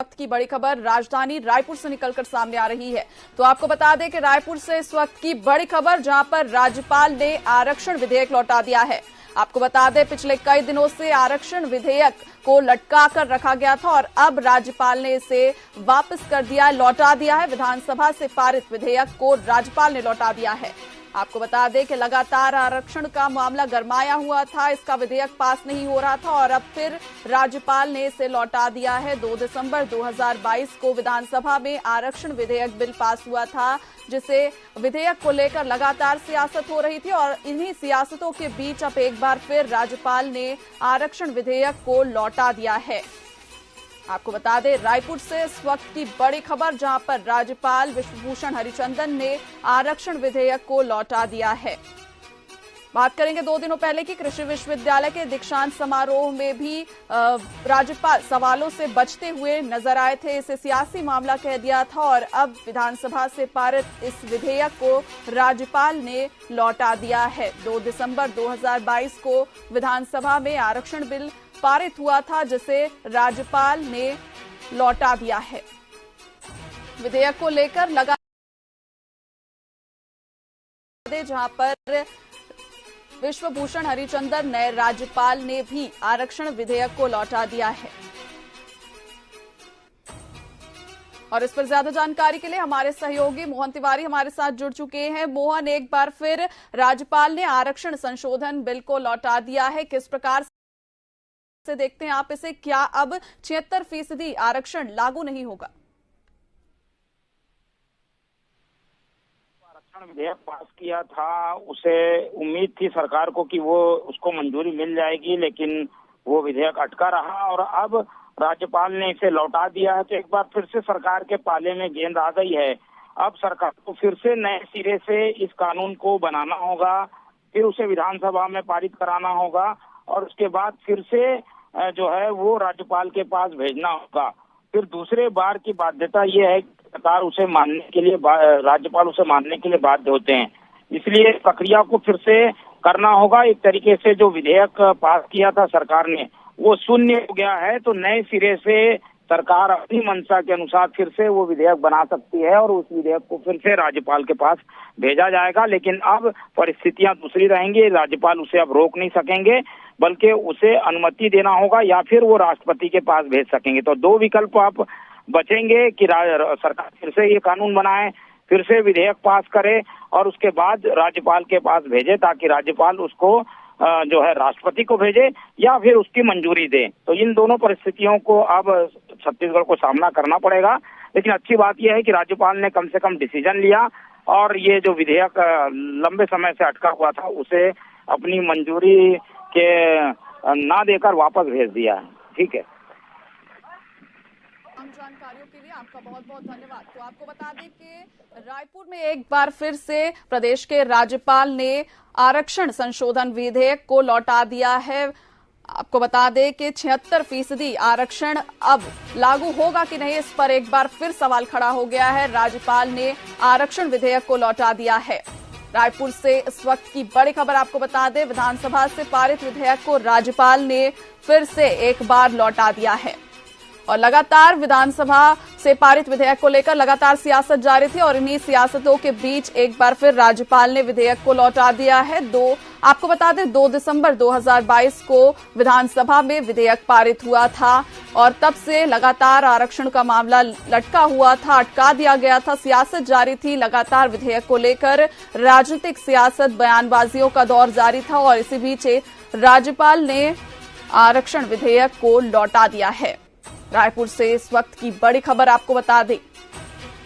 वक्त की बड़ी खबर राजधानी रायपुर से निकलकर सामने आ रही है। तो आपको बता दें कि रायपुर से इस वक्त की बड़ी खबर, जहां पर राज्यपाल ने आरक्षण विधेयक लौटा दिया है। आपको बता दें, पिछले कई दिनों से आरक्षण विधेयक को लटका कर रखा गया था और अब राज्यपाल ने इसे वापस कर दिया, लौटा दिया है। विधानसभा से पारित विधेयक को राज्यपाल ने लौटा दिया है। आपको बता दें कि लगातार आरक्षण का मामला गरमाया हुआ था, इसका विधेयक पास नहीं हो रहा था और अब फिर राज्यपाल ने इसे लौटा दिया है। 2 दिसंबर 2022 को विधानसभा में आरक्षण विधेयक बिल पास हुआ था, जिसे विधेयक को लेकर लगातार सियासत हो रही थी और इन्हीं सियासतों के बीच अब एक बार फिर राज्यपाल ने आरक्षण विधेयक को लौटा दिया है। आपको बता दें, रायपुर से इस वक्त की बड़ी खबर, जहां पर राज्यपाल विश्वभूषण हरिचंदन ने आरक्षण विधेयक को लौटा दिया है। बात करेंगे 2 दिनों पहले की कृषि विश्वविद्यालय के दीक्षांत समारोह में भी राज्यपाल सवालों से बचते हुए नजर आए थे। इसे सियासी मामला कह दिया था और अब विधानसभा से पारित इस विधेयक को राज्यपाल ने लौटा दिया है। 2 दिसंबर 2022 को विधानसभा में आरक्षण बिल पारित हुआ था, जिसे राज्यपाल ने लौटा दिया है। विधेयक को लेकर लगातार, जहां पर विश्वभूषण हरिचंदन नए राज्यपाल ने भी आरक्षण विधेयक को लौटा दिया है। और इस पर ज्यादा जानकारी के लिए हमारे सहयोगी मोहन तिवारी हमारे साथ जुड़ चुके हैं। मोहन, एक बार फिर राज्यपाल ने आरक्षण संशोधन बिल को लौटा दिया है, किस प्रकार से देखते हैं आप इसे? क्या अब 76% आरक्षण लागू नहीं होगा? आरक्षण विधेयक पास किया था, उसे उम्मीद थी सरकार को कि वो उसको मंजूरी मिल जाएगी, लेकिन वो विधेयक अटका रहा और अब राज्यपाल ने इसे लौटा दिया है। तो एक बार फिर से सरकार के पाले में गेंद आ गई है। अब सरकार को फिर से नए सिरे से इस कानून को बनाना होगा, फिर उसे विधानसभा में पारित कराना होगा और उसके बाद फिर से जो है वो राज्यपाल के पास भेजना होगा। फिर दूसरे बार की बाध्यता ये है कि सरकार उसे मानने के लिए, राज्यपाल उसे मानने के लिए बाध्य होते हैं, इसलिए प्रक्रिया को फिर से करना होगा। एक तरीके से जो विधेयक पास किया था सरकार ने, वो शून्य हो गया है, तो नए सिरे से सरकार अपनी मंशा के अनुसार फिर से वो विधेयक बना सकती है और उस विधेयक को फिर से राज्यपाल के पास भेजा जाएगा। लेकिन अब परिस्थितियां दूसरी रहेंगी, राज्यपाल उसे अब रोक नहीं सकेंगे, बल्कि उसे अनुमति देना होगा या फिर वो राष्ट्रपति के पास भेज सकेंगे। तो 2 विकल्प आप बचेंगे कि सरकार फिर से ये कानून बनाए, फिर से विधेयक पास करे और उसके बाद राज्यपाल के पास भेजे, ताकि राज्यपाल उसको जो है राष्ट्रपति को भेजे या फिर उसकी मंजूरी दे। तो इन दोनों परिस्थितियों को अब छत्तीसगढ़ को सामना करना पड़ेगा। लेकिन अच्छी बात यह है कि राज्यपाल ने कम से कम डिसीजन लिया और ये जो विधेयक लंबे समय से अटका हुआ था, उसे अपनी मंजूरी के ना देकर वापस भेज दिया है। ठीक है, जानकारियों के लिए आपका बहुत बहुत धन्यवाद। तो आपको बता दें कि रायपुर में एक बार फिर से प्रदेश के राज्यपाल ने आरक्षण संशोधन विधेयक को लौटा दिया है। आपको बता दें कि 76% आरक्षण अब लागू होगा कि नहीं, इस पर एक बार फिर सवाल खड़ा हो गया है। राज्यपाल ने आरक्षण विधेयक को लौटा दिया है। रायपुर से इस वक्त की बड़ी खबर आपको बता दें, विधानसभा से पारित विधेयक को राज्यपाल ने फिर से एक बार लौटा दिया है और लगातार विधानसभा से पारित विधेयक को लेकर लगातार सियासत जारी थी और इन्हीं सियासतों के बीच एक बार फिर राज्यपाल ने विधेयक को लौटा दिया है। आपको बता दें, 2 दिसंबर 2022 को विधानसभा में विधेयक पारित हुआ था और तब से लगातार आरक्षण का मामला लटका हुआ था, अटका दिया गया था, सियासत जारी थी। लगातार विधेयक को लेकर राजनीतिक सियासत, बयानबाजियों का दौर जारी था और इसी बीच राज्यपाल ने आरक्षण विधेयक को लौटा दिया है। रायपुर से इस वक्त की बड़ी खबर आपको बता दें,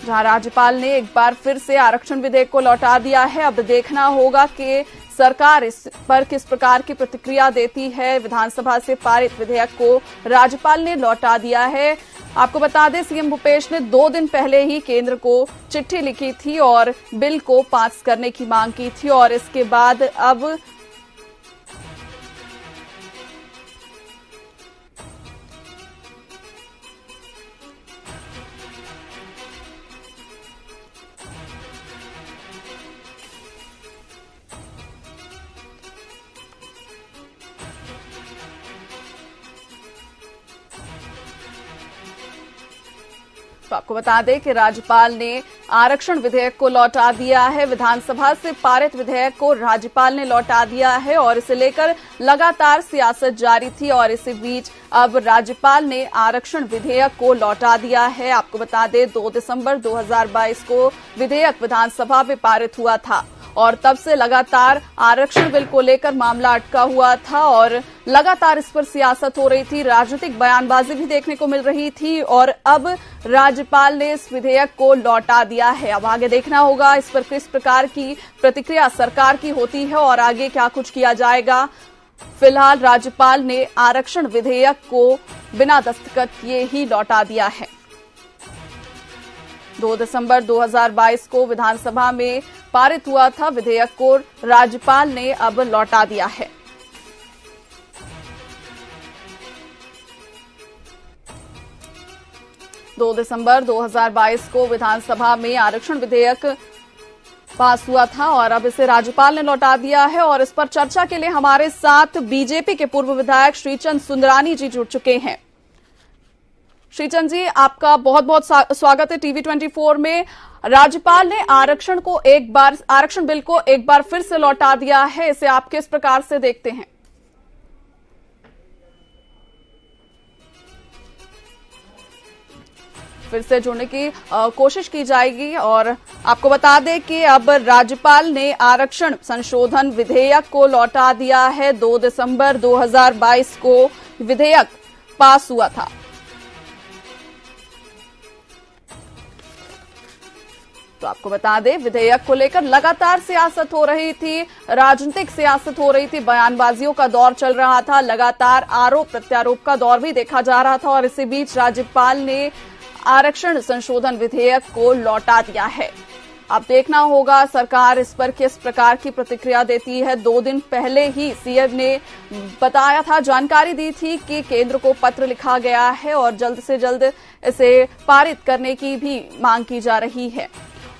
जहां राज्यपाल ने एक बार फिर से आरक्षण विधेयक को लौटा दिया है। अब देखना होगा कि सरकार इस पर किस प्रकार की प्रतिक्रिया देती है। विधानसभा से पारित विधेयक को राज्यपाल ने लौटा दिया है। आपको बता दें, सीएम भूपेश ने 2 दिन पहले ही केंद्र को चिट्ठी लिखी थी और बिल को पास करने की मांग की थी और इसके बाद अब तो आपको बता दें कि राज्यपाल ने आरक्षण विधेयक को लौटा दिया है। विधानसभा से पारित विधेयक को राज्यपाल ने लौटा दिया है और इसे लेकर लगातार सियासत जारी थी और इसी बीच अब राज्यपाल ने आरक्षण विधेयक को लौटा दिया है। आपको बता दें 2 दिसंबर 2022 को विधेयक विधानसभा में पारित हुआ था और तब से लगातार आरक्षण बिल को लेकर मामला अटका हुआ था और लगातार इस पर सियासत हो रही थी, राजनीतिक बयानबाजी भी देखने को मिल रही थी और अब राज्यपाल ने इस विधेयक को लौटा दिया है। अब आगे देखना होगा इस पर किस प्रकार की प्रतिक्रिया सरकार की होती है और आगे क्या कुछ किया जाएगा। फिलहाल राज्यपाल ने आरक्षण विधेयक को बिना दस्तखत किए ही लौटा दिया है। 2 दिसंबर 2022 को विधानसभा में पारित हुआ था विधेयक को राज्यपाल ने अब लौटा दिया है। दो दिसंबर 2022 को विधानसभा में आरक्षण विधेयक पास हुआ था और अब इसे राज्यपाल ने लौटा दिया है और इस पर चर्चा के लिए हमारे साथ बीजेपी के पूर्व विधायक श्रीचंद सुंदरानी जी जुड़ चुके हैं। श्रीचंद जी, आपका बहुत बहुत स्वागत है टीवी 24 में। राज्यपाल ने आरक्षण बिल को एक बार फिर से लौटा दिया है, इसे आप किस प्रकार से देखते हैं? फिर से जुड़ने की कोशिश की जाएगी और आपको बता दें कि अब राज्यपाल ने आरक्षण संशोधन विधेयक को लौटा दिया है। 2 दिसंबर 2022 को विधेयक पास हुआ था। तो आपको बता दें विधेयक को लेकर लगातार सियासत हो रही थी, राजनीतिक सियासत हो रही थी, बयानबाजियों का दौर चल रहा था, लगातार आरोप प्रत्यारोप का दौर भी देखा जा रहा था और इसी बीच राज्यपाल ने आरक्षण संशोधन विधेयक को लौटा दिया है। अब देखना होगा सरकार इस पर किस प्रकार की प्रतिक्रिया देती है। 2 दिन पहले ही सीएम ने बताया था, जानकारी दी थी कि केंद्र को पत्र लिखा गया है और जल्द से जल्द इसे पारित करने की भी मांग की जा रही है।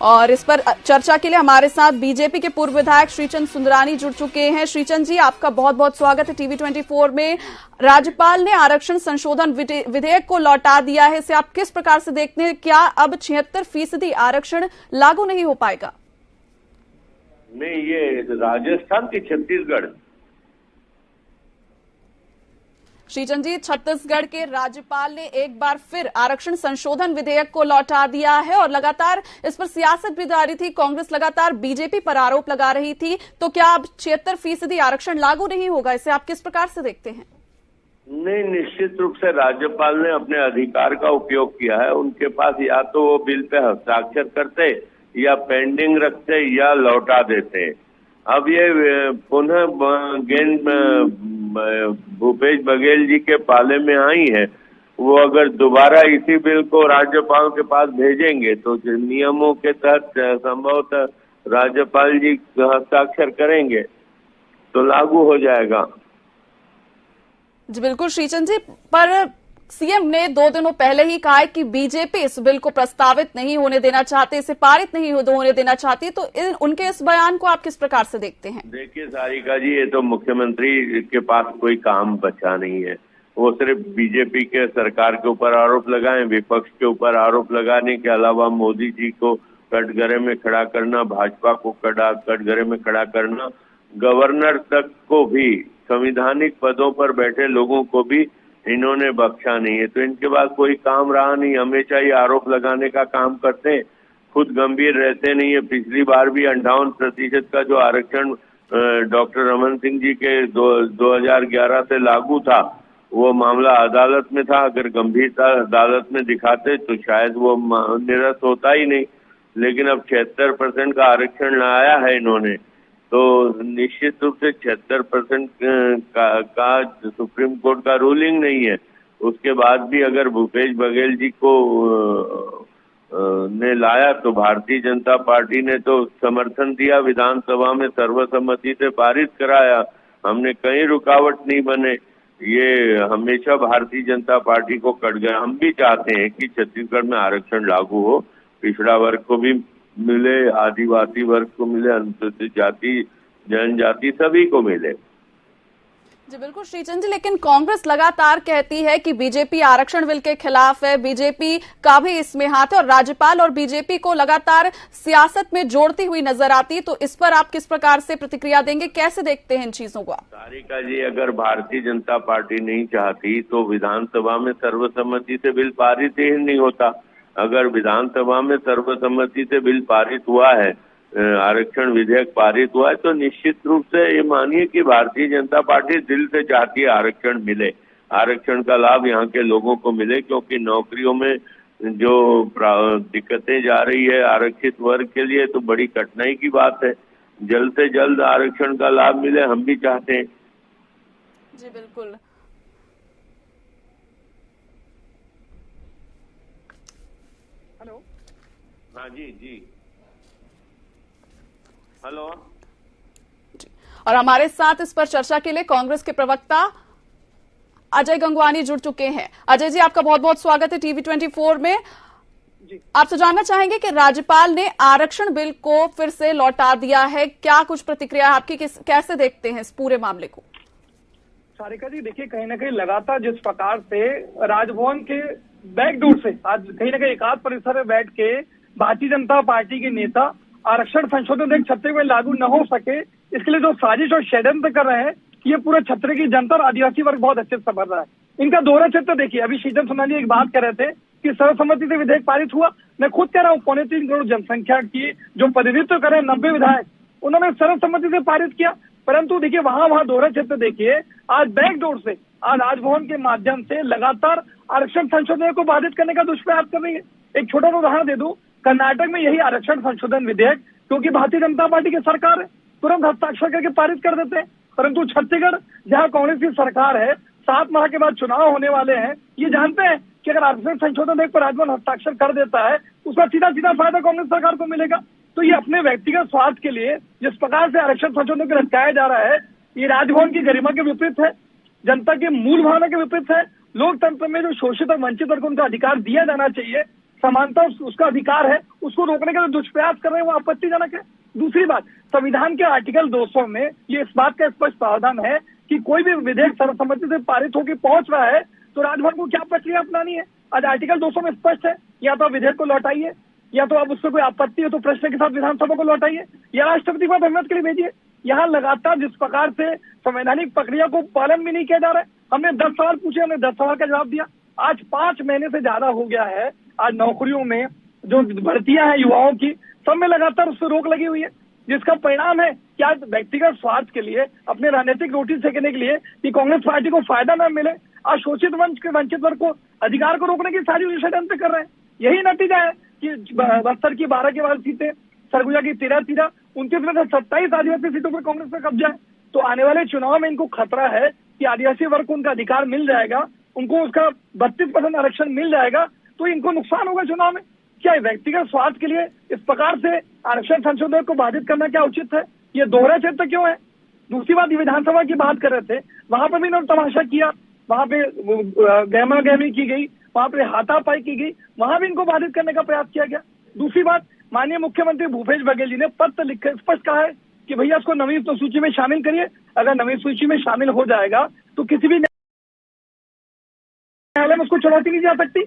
और इस पर चर्चा के लिए हमारे साथ बीजेपी के पूर्व विधायक श्रीचंद सुंदरानी जुड़ चुके हैं। श्रीचंद जी, आपका बहुत बहुत स्वागत है टीवी 24 में। राज्यपाल ने आरक्षण संशोधन विधेयक को लौटा दिया है, इसे आप किस प्रकार से देखते हैं? क्या अब 76% आरक्षण लागू नहीं हो पाएगा? नहीं, ये राजस्थान की छत्तीसगढ़। श्रीचंद जी, छत्तीसगढ़ के राज्यपाल ने एक बार फिर आरक्षण संशोधन विधेयक को लौटा दिया है और लगातार इस पर सियासत भी जारी थी। कांग्रेस लगातार बीजेपी पर आरोप लगा रही थी, तो क्या अब 76% आरक्षण लागू नहीं होगा? इसे आप किस प्रकार से देखते हैं? नहीं, निश्चित रूप से राज्यपाल ने अपने अधिकार का उपयोग किया है। उनके पास या तो वो बिल पे हस्ताक्षर करते या पेंडिंग रखते या लौटा देते। अब ये पुनः गेंद भूपेश बघेल जी के पाले में आई है। वो अगर दोबारा इसी बिल को राज्यपाल के पास भेजेंगे तो नियमों के तहत संभवतः राज्यपाल जी हस्ताक्षर करेंगे तो लागू हो जाएगा। जी बिल्कुल श्रीचंद जी, पर सीएम ने 2 दिनों पहले ही कहा है कि बीजेपी इस बिल को प्रस्तावित नहीं होने देना चाहते, इसे पारित नहीं होने देना चाहती, तो उनके इस बयान को आप किस प्रकार से देखते हैं? देखिए सारिका जी, ये तो मुख्यमंत्री के पास कोई काम बचा नहीं है। वो सिर्फ बीजेपी के सरकार के ऊपर आरोप लगाएं, विपक्ष के ऊपर आरोप लगाने के अलावा मोदी जी को कटघरे में खड़ा करना, भाजपा को कटघरे में खड़ा करना, गवर्नर तक को भी, संवैधानिक पदों पर बैठे लोगों को भी इन्होंने बख्शा नहीं है। तो इनके पास कोई काम रहा नहीं, हमेशा ही आरोप लगाने का काम करते हैं, खुद गंभीर रहते नहीं है। पिछली बार भी 58% का जो आरक्षण डॉक्टर रमन सिंह जी के 2011 से लागू था, वो मामला अदालत में था। अगर गंभीरता अदालत में दिखाते तो शायद वो निरस्त होता ही नहीं, लेकिन अब 76% का आरक्षण लाया है इन्होंने, तो निश्चित रूप से 76% का सुप्रीम कोर्ट का रूलिंग नहीं है। उसके बाद भी अगर भूपेश बघेल जी को ने लाया तो भारतीय जनता पार्टी ने तो समर्थन दिया, विधानसभा में सर्वसम्मति से पारित कराया, हमने कहीं रुकावट नहीं बने। ये हमेशा भारतीय जनता पार्टी को कट गया। हम भी चाहते हैं कि छत्तीसगढ़ में आरक्षण लागू हो, पिछड़ा वर्ग को भी मिले, आदिवासी वर्ग को मिले, अनुसूचित जाति जनजाति सभी को मिले। जी बिल्कुल श्रीचंद जी, लेकिन कांग्रेस लगातार कहती है कि बीजेपी आरक्षण बिल के खिलाफ है, बीजेपी का भी इसमें हाथ है और राज्यपाल और बीजेपी को लगातार सियासत में जोड़ती हुई नजर आती है। तो इस पर आप किस प्रकार से प्रतिक्रिया देंगे, कैसे देखते हैं इन चीजों को? सारिका जी, अगर भारतीय जनता पार्टी नहीं चाहती तो विधानसभा में सर्वसम्मति से बिल पारित ही नहीं होता। अगर विधानसभा में सर्वसम्मति से बिल पारित हुआ है, आरक्षण विधेयक पारित हुआ है, तो निश्चित रूप से ये मानिए कि भारतीय जनता पार्टी दिल से चाहती है आरक्षण मिले, आरक्षण का लाभ यहाँ के लोगों को मिले, क्योंकि नौकरियों में जो दिक्कतें जा रही है आरक्षित वर्ग के लिए, तो बड़ी कठिनाई की बात है। जल्द से जल्द आरक्षण का लाभ मिले, हम भी चाहते हैं। जी बिल्कुल। हेलो। हाँ जी जी, हेलो। और हमारे साथ इस पर चर्चा के लिए कांग्रेस के प्रवक्ता अजय गंगवानी जुड़ चुके हैं। अजय जी, आपका बहुत बहुत स्वागत है टीवी 24 में। आपसे जानना चाहेंगे कि राज्यपाल ने आरक्षण बिल को फिर से लौटा दिया है, क्या कुछ प्रतिक्रिया आपकी, कैसे देखते हैं इस पूरे मामले को? सारिका जी, देखिए, कहीं ना कहीं लगातार जिस प्रकार से राजभवन के बैकडोर से आज कहीं ना कहीं एकाध परिसर में बैठ के भारतीय जनता पार्टी के नेता आरक्षण संशोधन विधेयक छत्तीसगढ़ में लागू न हो सके, इसके लिए जो साजिश और षड्यंत्र कर रहे हैं, ये पूरे छत्तीसगढ़ की जनता और आदिवासी वर्ग बहुत अच्छे से समझ रहा है। इनका दोहरा चित्र देखिए, अभी श्रीचंद सोनाली एक बात कर रहे थे कि सर्वसम्मति से विधेयक पारित हुआ। मैं खुद कह रहा हूँ, 3.25 करोड़ जनसंख्या की जो प्रतिनिधित्व कर रहे हैं 90 विधायक, उन्होंने सर्वसम्मति से पारित किया। परंतु देखिए, वहां दोहरा चित्र देखिए, आज बैकडोर से, आज राजभवन के माध्यम से लगातार आरक्षण संशोधन को बाधित करने का दुष्प्रयास कर रही है। एक छोटा सा उदाहरण दे दूं, कर्नाटक में यही आरक्षण संशोधन विधेयक, क्योंकि भारतीय जनता पार्टी की सरकार है, तुरंत हस्ताक्षर करके पारित कर देते हैं। परंतु छत्तीसगढ़, जहां कांग्रेस की सरकार है, 7 माह के बाद चुनाव होने वाले हैं, ये जानते हैं कि अगर आरक्षण संशोधन विधेयक पर राजभवन हस्ताक्षर कर देता है, उसका सीधा सीधा फायदा कांग्रेस सरकार को मिलेगा। तो ये अपने व्यक्तिगत स्वार्थ के लिए जिस प्रकार से आरक्षण संशोधन को लटकाया जा रहा है, ये राजभवन की गरिमा के विपरीत है, जनता के मूल भावना के विपरीत है। लोकतंत्र में जो शोषित और वंचित वर्ग को उनका अधिकार दिया जाना चाहिए, समानता उसका अधिकार है, उसको रोकने का जो दुष्प्रयास कर रहे हैं वो आपत्तिजनक है। दूसरी बात, संविधान के आर्टिकल 200 में ये इस बात का स्पष्ट प्रावधान है कि कोई भी विधेयक सर्वसम्मति से पारित होकर पहुंच रहा है तो राजभवन को क्या प्रक्रिया अपनानी है। आज आर्टिकल 200 में स्पष्ट है, या तो आप विधेयक को लौटाइए, या तो आप उससे कोई आपत्ति हो तो प्रश्न के साथ विधानसभा को लौटाइए, या राष्ट्रपति को अभिमत के लिए भेजिए। यहाँ लगातार जिस प्रकार से संवैधानिक प्रक्रिया को पालन भी नहीं किया जा रहा है। हमने 10 सवाल पूछे, हमने 10 सवाल का जवाब दिया। आज 5 महीने से ज्यादा हो गया है, आज नौकरियों में जो भर्तियां हैं युवाओं की, सब में लगातार उससे रोक लगी हुई है, जिसका परिणाम है कि आज व्यक्तिगत स्वार्थ के लिए, अपने राजनीतिक रोटी सेकने के लिए कि कांग्रेस पार्टी को फायदा न मिले, आज शोषित वंचित वर्ग को अधिकार को रोकने की सारी षड्यंत्र कर रहे हैं। यही नतीजा है कि बस्तर की 12 के बाद सीटें, सरगुजा की 13, 29 में से 27 आदिवासी सीटों पर कांग्रेस का कब्जा है। तो आने वाले चुनाव में इनको खतरा है कि आदिवासी वर्ग को उनका अधिकार मिल जाएगा, उनको उसका 32% आरक्षण मिल जाएगा, तो इनको नुकसान होगा चुनाव में। क्या व्यक्तिगत स्वार्थ के लिए इस प्रकार से आरक्षण संशोधन को बाधित करना क्या उचित है? ये दोहरा चित्र क्यों है? दूसरी बात, विधानसभा की बात कर रहे थे, वहां पर भी इन्होंने तमाशा किया, वहां पे गहमा गहमी की गई, वहां पे हाथापाई की गई, वहां भी इनको बाधित करने का प्रयास किया गया। दूसरी बात, माननीय मुख्यमंत्री भूपेश बघेल जी ने पत्र लिखकर स्पष्ट कहा है कि भैया इसको नवीन सूची में शामिल करिए। अगर नवीन सूची में शामिल हो जाएगा तो किसी भी न्यायालय में उसको चुनौती नहीं जा सकती।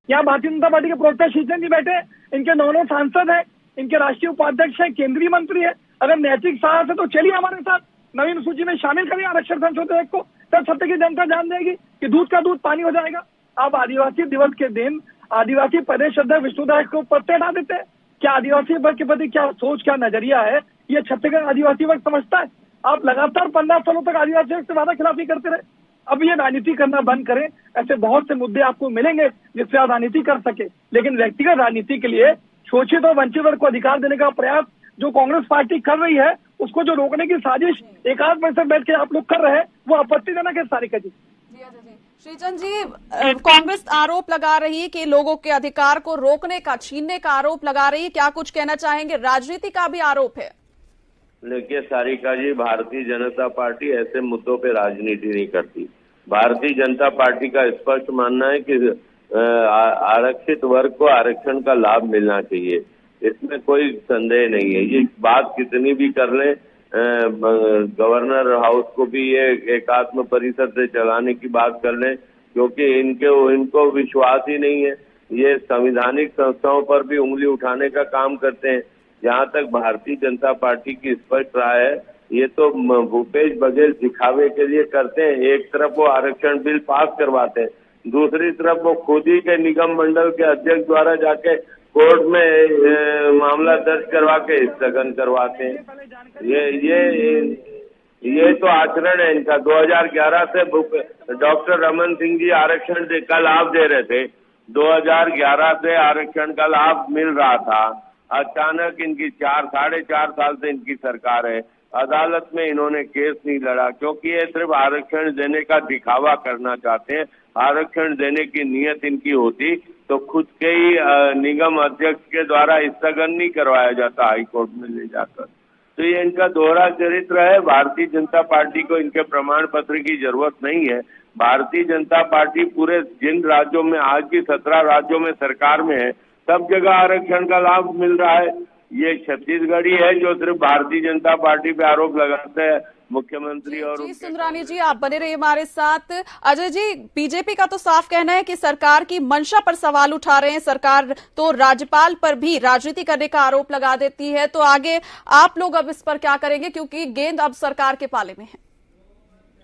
यहाँ भारतीय जनता पार्टी के प्रवक्ता श्रीचंद जी बैठे हैं, इनके 9 सांसद हैं, इनके राष्ट्रीय उपाध्यक्ष हैं, केंद्रीय मंत्री है। अगर नैतिक साहस है तो चलिए हमारे साथ नवीन सूची में शामिल करिए आरक्षण संशोधन को, तब छत्तीसगढ़ की जनता जान जाएगी कि दूध का दूध पानी हो जाएगा। आप आदिवासी दिवस के दिन आदिवासी प्रदेश अध्यक्ष विष्णुदास को पत्ते हटा देते हैं। क्या आदिवासी वर्ग के प्रति क्या सोच, क्या नजरिया है, ये छत्तीसगढ़ आदिवासी वर्ग समझता है? आप लगातार 15 सालों तक आदिवासी वर्ग से वादा खिलाफी करते रहे। अब ये राजनीति करना बंद करें। ऐसे बहुत से मुद्दे आपको मिलेंगे जिससे आप राजनीति कर सके, लेकिन व्यक्तिगत राजनीति के लिए शोषित और वंचित वर्ग को अधिकार देने का प्रयास जो कांग्रेस पार्टी कर रही है, उसको जो रोकने की साजिश एकाध में से बैठ के आप लोग कर रहे हैं, वो आपत्तिजनक है। सारिका जी, श्रीचंद जी, कांग्रेस आरोप लगा रही है कि लोगों के अधिकार को रोकने का, छीनने का आरोप लगा रही है, क्या कुछ कहना चाहेंगे? राजनीति का भी आरोप है। देखिए सारिका जी, भारतीय जनता पार्टी ऐसे मुद्दों पे राजनीति नहीं करती। भारतीय जनता पार्टी का स्पष्ट मानना है कि आरक्षित वर्ग को आरक्षण का लाभ मिलना चाहिए, इसमें कोई संदेह नहीं है। ये बात कितनी भी कर लें, गवर्नर हाउस को भी ये एकात्म परिषद से चलाने की बात कर लें, क्योंकि इनको विश्वास ही नहीं है। ये संवैधानिक संस्थाओं पर भी उंगली उठाने का काम करते हैं। जहां तक भारतीय जनता पार्टी की स्पष्ट राय है, ये तो भूपेश बघेल दिखावे के लिए करते हैं। एक तरफ वो आरक्षण बिल पास करवाते हैं, दूसरी तरफ वो खुद ही के निगम मंडल के अध्यक्ष द्वारा जाके कोर्ट में मामला दर्ज करवा के स्थगन करवाते हैं। ये तो आचरण है इनका। 2011 से डॉक्टर रमन सिंह जी आरक्षण का लाभ दे रहे थे, 2011 से आरक्षण का लाभ मिल रहा था। अचानक इनकी 4.5 साल से इनकी सरकार है, अदालत में इन्होंने केस नहीं लड़ा, क्योंकि ये सिर्फ आरक्षण देने का दिखावा करना चाहते हैं। आरक्षण देने की नीयत इनकी होती तो खुद के ही निगम अध्यक्ष के द्वारा स्थगन नहीं करवाया जाता हाईकोर्ट में ले जाकर। तो ये इनका दोहरा चरित्र है। भारतीय जनता पार्टी को इनके प्रमाण पत्र की जरूरत नहीं है। भारतीय जनता पार्टी पूरे जिन राज्यों में, आज की 17 राज्यों में सरकार में है, सब जगह आरक्षण का लाभ मिल रहा है। ये छत्तीसगढ़ ही है जो सिर्फ भारतीय जनता पार्टी पे आरोप लगाते हैं मुख्यमंत्री। और जी सुंदरानी जी, आप बने रहिए हमारे साथ। अजय जी, बीजेपी का तो साफ कहना है कि सरकार की मंशा पर सवाल उठा रहे हैं। सरकार तो राज्यपाल पर भी राजनीति करने का आरोप लगा देती है, तो आगे आप लोग अब इस पर क्या करेंगे, क्योंकि गेंद अब सरकार के पाले में है?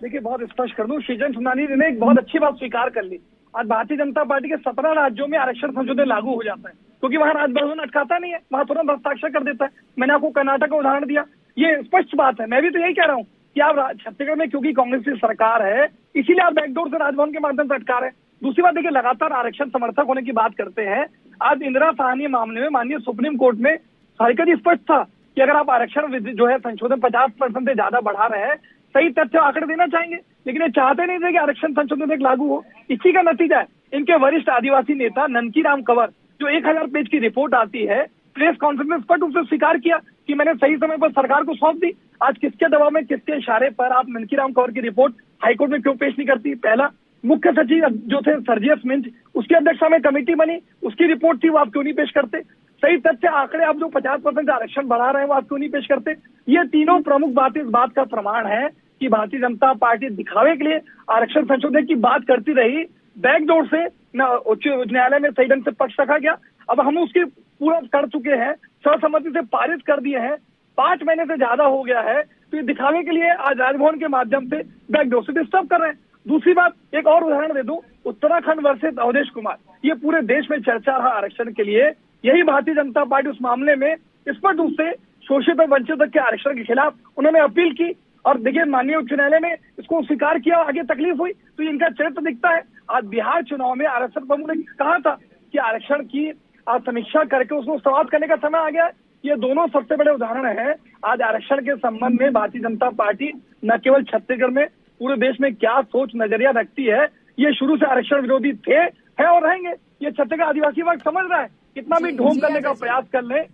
देखिए, बहुत स्पष्ट कर दूं, श्रीजन सुंदरानी ने एक बहुत अच्छी बात स्वीकार कर ली। आज भारतीय जनता पार्टी के 17 राज्यों में आरक्षण संशोधन लागू हो जाता है, क्योंकि वहां राजभवन अटकाता नहीं है, वहां तुरंत हस्ताक्षर कर देता है। मैंने आपको कर्नाटक का उदाहरण दिया, ये स्पष्ट बात है। मैं भी तो यही कह रहा हूँ कि आप छत्तीसगढ़ में क्योंकि कांग्रेस की सरकार है, इसीलिए आप बैकडोर से राजभवन के माध्यम से अटका रहे हैं। दूसरी बात देखिए, लगातार आरक्षण समर्थक होने की बात करते हैं। आज इंदिरा साहनी मामले में माननीय सुप्रीम कोर्ट में हकीकत स्पष्ट था कि अगर आप आरक्षण जो है संशोधन 50% से ज्यादा बढ़ा रहे हैं, सही तथ्य आंकड़े देना चाहेंगे, लेकिन ये चाहते नहीं थे कि आरक्षण संशोधन एक लागू हो। इसी का नतीजा है इनके वरिष्ठ आदिवासी नेता ननकीराम कंवर, जो 1000 पेज की रिपोर्ट आती है, प्रेस कॉन्फ्रेंस में स्पष्ट रूप से स्वीकार किया कि मैंने सही समय पर सरकार को सौंप दी। आज किसके दबाव में, किसके इशारे पर आप ननकीराम कंवर की रिपोर्ट हाईकोर्ट में क्यों पेश नहीं करती? पहला, मुख्य सचिव जो थे सर्जियस मिंज, उसकी अध्यक्षता में कमेटी बनी, उसकी रिपोर्ट थी, वो आप क्यों नहीं पेश करते? सही तथ्य आंकड़े आप जो 50% आरक्षण बढ़ा रहे हैं, वो आप क्यों नहीं पेश करते? ये तीनों प्रमुख बातें इस बात का प्रमाण है कि भारतीय जनता पार्टी दिखावे के लिए आरक्षण संशोधन की बात करती रही। बैकडोर से उच्च न्यायालय में सही ढंग से पक्ष रखा गया, अब हम उसकी पूरा कर चुके हैं, सर्वसम्मति से पारित कर दिए हैं, 5 महीने से ज्यादा हो गया है। तो ये दिखावे के लिए आज राजभवन के माध्यम से बैकडोर से डिस्टर्ब कर रहे हैं। दूसरी बात, एक और उदाहरण दे दूं, उत्तराखंड वर्सेस अवधेश कुमार, ये पूरे देश में चर्चा रहा आरक्षण के लिए। यही भारतीय जनता पार्टी उस मामले में स्पष्ट रूप से शोषित और वंचित के आरक्षण के खिलाफ उन्होंने अपील की, और देखिए माननीय उच्च न्यायालय ने इसको स्वीकार किया, आगे तकलीफ हुई। तो इनका चरित्र दिखता है। आज बिहार चुनाव में आरक्षण प्रमुख ने कहा था कि आरक्षण की समीक्षा करके उसको समाप्त करने का समय आ गया है। ये दोनों सबसे बड़े उदाहरण हैं। आज आरक्षण के संबंध में भारतीय जनता पार्टी न केवल छत्तीसगढ़ में, पूरे देश में क्या सोच नजरिया रखती है। ये शुरू से आरक्षण विरोधी थे, है और रहेंगे। ये छत्तीसगढ़ आदिवासी वर्ग समझ रहा है, कितना भी ढोंग करने का प्रयास कर ले।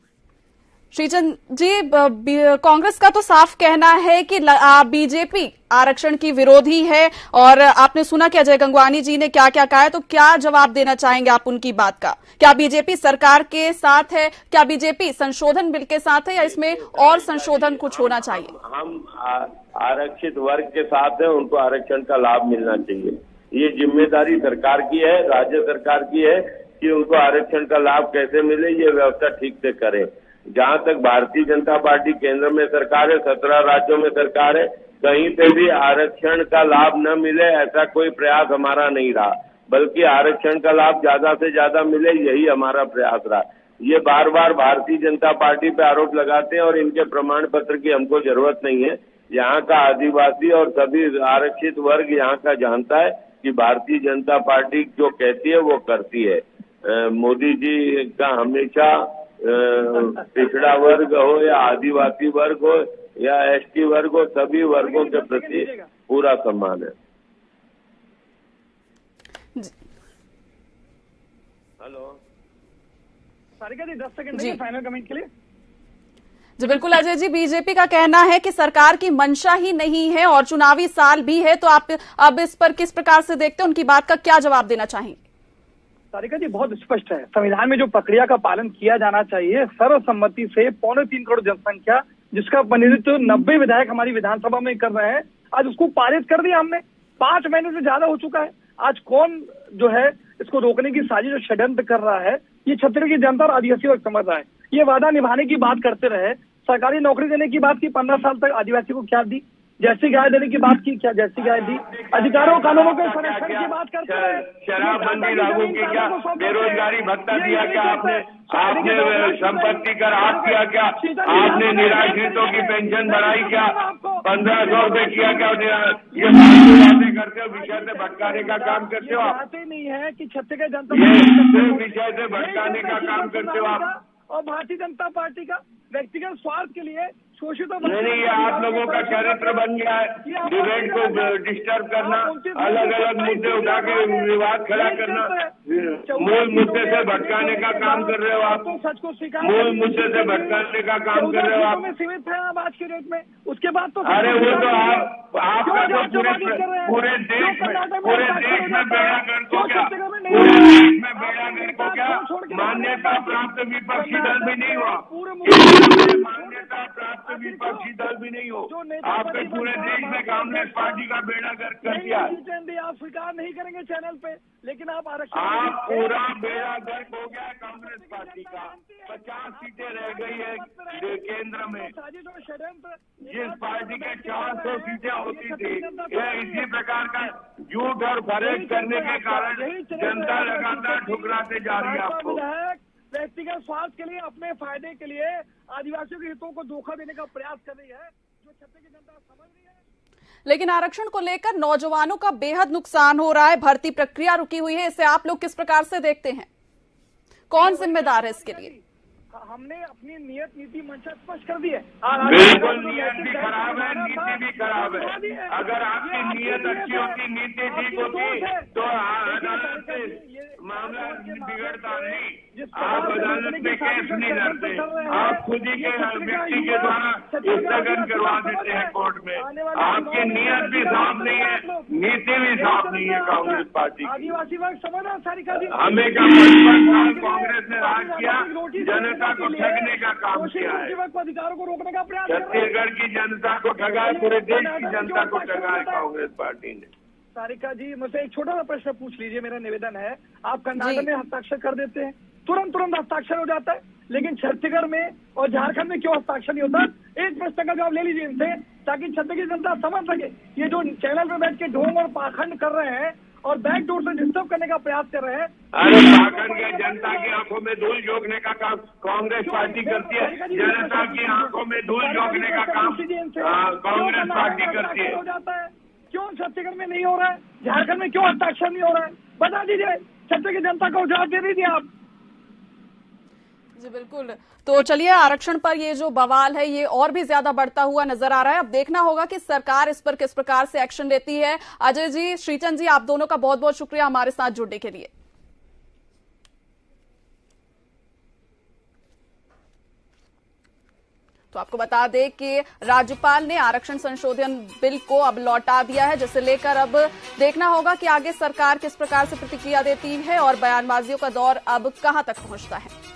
श्रीचंद जी, कांग्रेस का तो साफ कहना है कि बीजेपी आरक्षण की विरोधी है, और आपने सुना कि अजय गंगवानी जी ने क्या क्या कहा है, तो क्या जवाब देना चाहेंगे आप उनकी बात का? क्या बीजेपी सरकार के साथ है? क्या बीजेपी संशोधन बिल के साथ है, या इसमें और संशोधन कुछ होना चाहिए? हम आरक्षित वर्ग के साथ है, उनको आरक्षण का लाभ मिलना चाहिए। ये जिम्मेदारी सरकार की है, राज्य सरकार की है कि उनको आरक्षण का लाभ कैसे मिले, ये व्यवस्था ठीक से करे। जहां तक भारतीय जनता पार्टी केंद्र में सरकार है, 17 राज्यों में सरकार है, कहीं पे भी आरक्षण का लाभ न मिले ऐसा कोई प्रयास हमारा नहीं रहा, बल्कि आरक्षण का लाभ ज्यादा से ज्यादा मिले, यही हमारा प्रयास रहा। ये बार बार भारतीय जनता पार्टी पे आरोप लगाते हैं और इनके प्रमाण पत्र की हमको जरूरत नहीं है। यहाँ का आदिवासी और सभी आरक्षित वर्ग यहाँ का जानता है कि भारतीय जनता पार्टी जो कहती है वो करती है। मोदी जी का हमेशा पिछड़ा वर्ग हो या आदिवासी वर्ग हो या एसटी वर्ग हो, सभी वर्गों के प्रति पूरा सम्मान है। हेलो सारिका जी, 10 सेकंड देंगे फाइनल कमेंट के लिए? जी बिल्कुल अजय जी, बीजेपी का कहना है कि सरकार की मंशा ही नहीं है और चुनावी साल भी है, तो आप अब इस पर किस प्रकार से देखते हैं, उनकी बात का क्या जवाब देना चाहेंगे? सारिका जी, बहुत स्पष्ट है, संविधान में जो प्रक्रिया का पालन किया जाना चाहिए, सर्वसम्मति से 3.25 करोड़ जनसंख्या जिसका प्रतिनिधित्व 90 विधायक हमारी विधानसभा में कर रहे हैं, आज उसको पारित कर दिया हमने। 5 महीने से ज्यादा हो चुका है। आज कौन जो है इसको रोकने की साजिश और षड्यंत्र कर रहा है, ये छत्तीसगढ़ की जनता और आदिवासी वर्ग समझ रहा है। ये वादा निभाने की बात करते रहे, सरकारी नौकरी देने की बात की, 15 साल तक आदिवासी को क्या दी, जैसी गाय देने की बात की, क्या जैसी गाय दी, अधिकारों कानूनों के संरक्षण की बात करते रहे, शराबबंदी लागू की क्या, बेरोजगारी भत्ता दिया क्या, आपने संपत्ति कर आप किया क्या, आपने निराश्रितों की पेंशन बढ़ाई क्या, 1500 रुपए किया क्या, ये बातें करते हो, विषय से भटकाने का काम करते हो आप। बातें नहीं है कि छत्तीसगढ़ जनता विषय से भटकाने का काम करते हो आप। और भारतीय जनता पार्टी का व्यक्तिगत स्वार्थ के लिए शोषित नहीं, ये आप लोगों का चरित्र बन गया है, डिबेट को डिस्टर्ब करना, अलग अलग मुद्दे उठा के विवाद खड़ा करना, मूल मुद्दे से भटकाने का काम कर रहे हो आप। सच को स्वीकार, मूल मुद्दे से भटकाने का काम कर रहे हो आप। सीमित है आप आज के डेट में, उसके बाद तो अरे वो तो आपका तो पूरे देश में बेड़ा गर्क हो गया, पूरे देश में बेड़ा गर्क हो गया। मान्यता प्राप्त विपक्षी दल भी नहीं हुआ, मान्यता प्राप्त विपक्षी दल भी नहीं हो, आपने पूरे देश में कांग्रेस पार्टी का बेड़ा गर्क कर दिया। आप स्वीकार नहीं करेंगे चैनल पे, लेकिन आप आरक्षण, आप पूरा बेड़ा गर्क हो गया कांग्रेस पार्टी का। 50 सीटें रह गई है केंद्र में, जिस पार्टी के 400 सीटें होती थी। यह इसी प्रकार का झूठ और फरेब करने के कारण जनता लगातार ठुकराते जा रही है आपको। व्यक्तिगत स्वार्थ के लिए, अपने फायदे के लिए आदिवासियों के हितों को धोखा देने का प्रयास कर रही है, जो छत्तीसगढ़ की जनता समझ रही है। लेकिन आरक्षण को लेकर नौजवानों का बेहद नुकसान हो रहा है, भर्ती प्रक्रिया रुकी हुई है, इसे आप लोग किस प्रकार से देखते हैं? कौन जिम्मेदार है इसके लिए? हमने अपनी नियत नीति मंशा स्पष्ट कर दी है। बिल्कुल, नियत भी खराब है, नीति भी खराब है। अगर आपकी नियत अच्छी होती, नीति ठीक होती, तो अदालत से मामला बिगड़ता नहीं। आप अदालत में केस नहीं लड़ते, आप खुद ही के व्यक्ति के द्वारा स्थगन करवा देते हैं कोर्ट में। आपकी नियत भी साफ नहीं है, नीति भी साफ नहीं है कांग्रेस पार्टी की। आदिवासी वर्ग समझना सारी हमें का 55 साल कांग्रेस ने राज किया, जनता को ठगने का काम किया है, अधिकारों को रोकने का प्रयास। छत्तीसगढ़ की जनता को ठगा है, पूरे देश की जनता को ठगा है कांग्रेस पार्टी ने। सारिका जी, मुझसे एक छोटा सा प्रश्न पूछ लीजिए, मेरा निवेदन है। आप कर्नाटक में हस्ताक्षर कर देते हैं, तुरंत हस्ताक्षर हो जाता है, लेकिन छत्तीसगढ़ में और झारखंड में क्यों हस्ताक्षर नहीं होता? एक प्रश्न का जवाब ले लीजिए इनसे, ताकि छत्तीसगढ़ की जनता समझ सके। ये जो चैनल पे बैठ के ढोंग और पाखंड कर रहे हैं और बैक डोर से डिस्टर्ब करने का प्रयास कर रहे हैं, अरे पाखंड के जनता की आंखों में धूल झोंकने का काम कांग्रेस पार्टी करती है, जनता की आंखों में धूल झोंकने का काम कांग्रेस पार्टी करती है। हो जाता है, क्यों छत्तीसगढ़ में नहीं हो रहा है, झारखंड में क्यों हस्ताक्षर नहीं हो रहा है? बता दीजिए, छत्तीसगढ़ की जनता को जवाब दे दीजिए आप। जी बिल्कुल। तो चलिए, आरक्षण पर ये जो बवाल है ये और भी ज्यादा बढ़ता हुआ नजर आ रहा है। अब देखना होगा कि सरकार इस पर किस प्रकार से एक्शन लेती है। अजय जी, श्रीचंद जी, आप दोनों का बहुत बहुत शुक्रिया हमारे साथ जुड़ने के लिए। तो आपको बता दें कि राज्यपाल ने आरक्षण संशोधन बिल को अब लौटा दिया है, जिसे लेकर अब देखना होगा कि आगे सरकार किस प्रकार से प्रतिक्रिया देती है और बयानबाजियों का दौर अब कहां तक पहुंचता है।